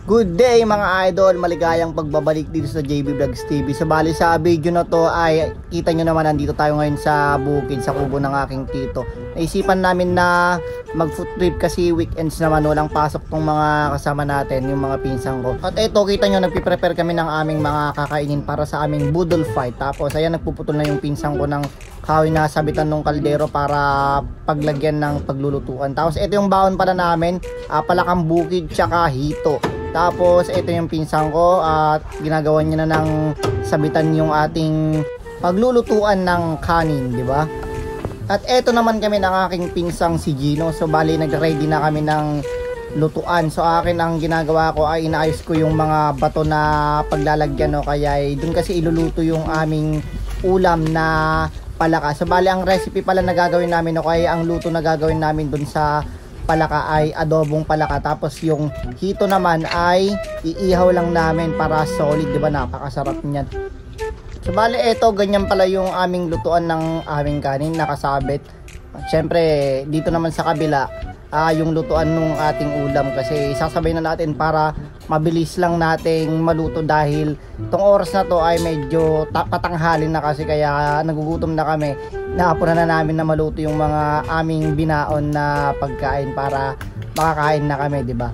Good day mga idol, maligayang pagbabalik dito sa JB Vlogs TV. So bali sa video na to ay kita nyo naman nandito tayo ngayon sa bukid, sa kubo ng aking tito. Naisipan namin na mag food trip kasi weekends naman, walang pasok tong mga kasama natin, yung mga pinsan ko. At eto kita nyo, nagpiprepare kami ng aming mga kakainin para sa aming budol fight. Tapos ayan, nagpuputol na yung pinsan ko ng kahoy na sabitan ng kaldero para paglagyan ng paglulutuan. Tapos ito yung baon pala namin, palakang bukid tsaka hito. Tapos ito yung pinsan ko at ginagawa niya na ng sabitan yung ating paglulutuan ng kanin, di ba? At ito naman kami ng aking pinsang si Gino. So bali nag-ready na kami ng lutuan. So akin ang ginagawa ko ay inaayos ko yung mga bato na paglalagyan, no? Kaya doon kasi iluluto yung aming ulam na palaka. So bali ang recipe pala na gagawin namin, no? Kaya ang luto na gagawin namin doon sa palaka ay adobong palaka, tapos yung hito naman ay iihaw lang namin para solid, di ba? Napakasarap niyan. So bali eto, ganyan pala yung aming lutuan ng aming kanin nakasabit. Syempre dito naman sa kabila yung lutuan ng ating ulam, kasi sasabay na natin para mabilis lang nating maluto dahil tong oras na to ay medyo patanghalin na, kasi kaya nagugutom na kami. Naapunan na namin na maluto yung mga aming binaon na pagkain para makakain na kami, di ba?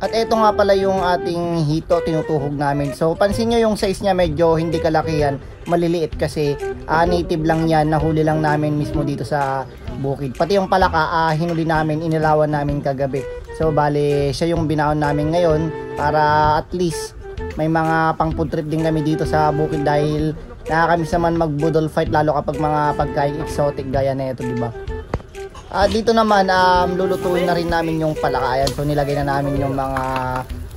At ito nga pala yung ating hito, tinutuhog namin. So pansin nyo yung size niya, medyo hindi kalakihan, maliliit kasi native lang yan, nahuli lang namin mismo dito sa bukid. Pati yung palaka hinuli namin, inilawan namin kagabi. So bali siya yung binaon namin ngayon para at least may mga pang food trip din kami dito sa bukid, dahil nakakamiss naman magbudol fight lalo kapag mga pagkain exotic gaya na ito, di ba? Dito naman lulutuin na rin namin yung palaka. Ayan, so nilagay na namin yung mga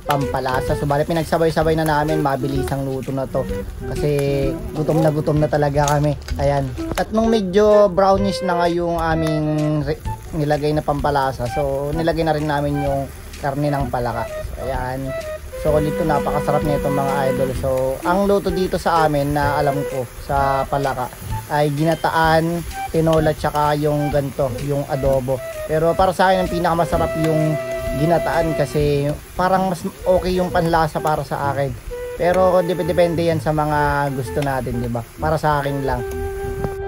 pampalasa. So bali pinagsabay-sabay na namin, mabilis ang luto na to kasi gutom na talaga kami. Ayan. At nung medyo brownish na nga yung aming nilagay na pampalasa, so nilagay na rin namin yung karne ng palaka. Ayan. So dito napakasarap nito mga idol. So ang luto dito sa amin na alam ko sa palaka ay ginataan, tinola, tsaka yung ganto, yung adobo. Pero para sa akin ang pinakamasarap yung ginataan kasi parang mas okay yung panlasa para sa akin. Pero depende yan sa mga gusto natin, di ba? Para sa akin lang.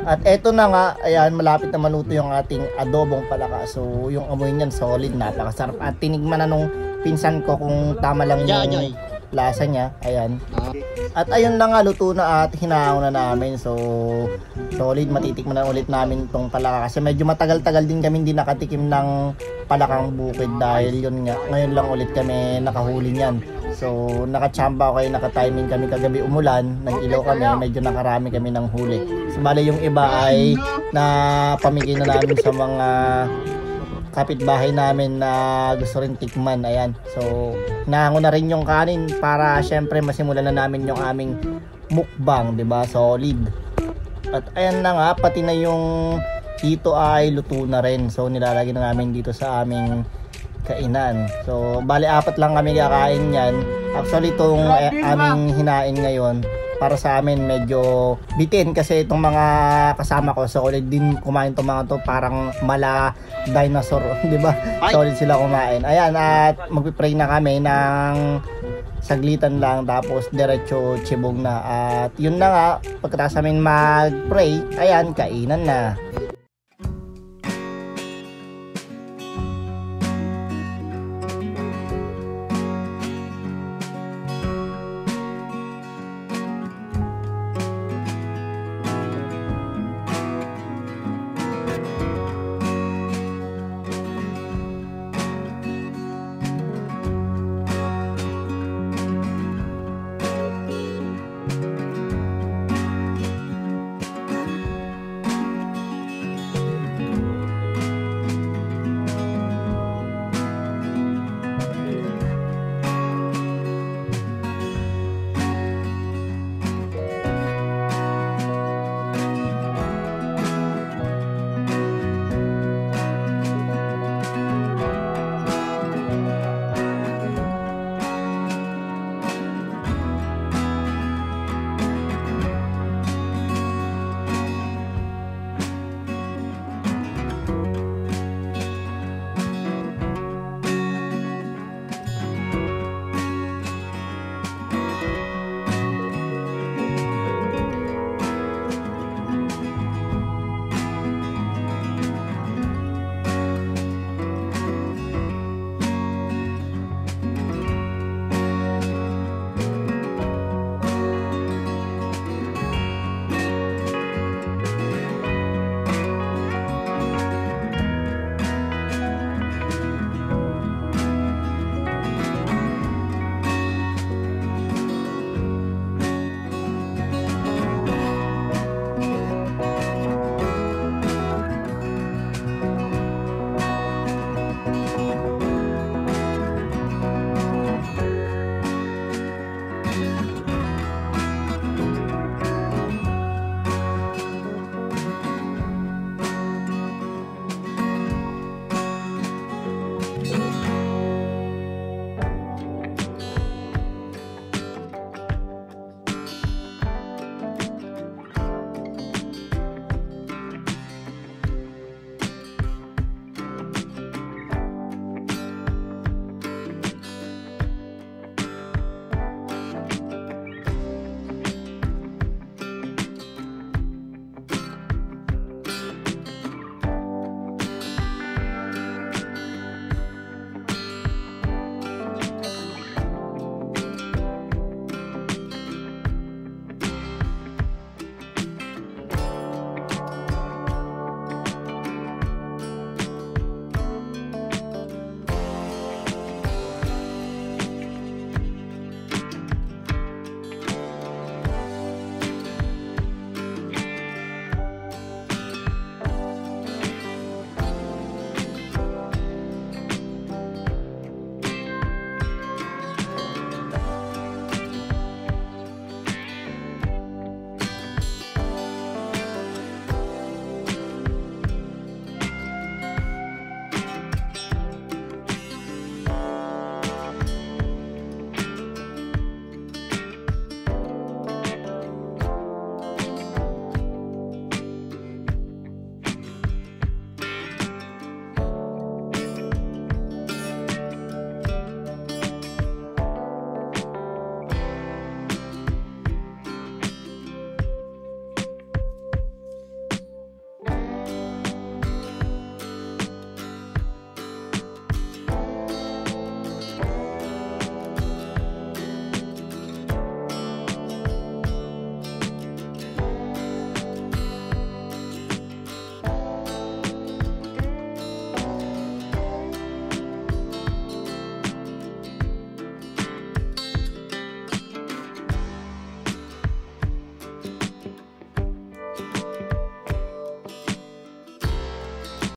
At eto na nga, ayan, malapit na maluto yung ating adobong palaka. So yung amoy niyan solid, napakasarap. At tinigman na nung pinsan ko kung tama lang yung lasa niya. Ayan. At ayun na nga, luto na at hinahaw na namin. So solid, matitikman na ulit namin itong palaka kasi medyo matagal-tagal din kami hindi nakatikim ng palakang bukid, dahil yun nga, ngayon lang ulit kami nakahuli niyan. So nakachamba ko kayo, nakatiming kami kagabi, umulan, nag-ilaw kami, medyo nakarami kami ng huli. So bale yung iba ay napamigay na namin sa mga kapitbahay namin na gusto rin tikman. Ayan, so nahango na rin yung kanin para syempre masimulan na namin yung aming mukbang, 'di ba? Solid. At ayan na nga, pati na yung hito ay luto na rin. So nilalagay na namin dito sa aming kainan. So bali apat lang kami kakain yan. Actually itong aming hinain ngayon, para sa amin medyo bitin kasi itong mga kasama ko solid din kumain itong mga to, parang mala dinosaur, di ba? Solid sila kumain. Ayan, at magpipray na kami ng saglitan lang, tapos diretso chibog na. At yun na nga, pagkatapos namin mag-pray, ayan, kainan na.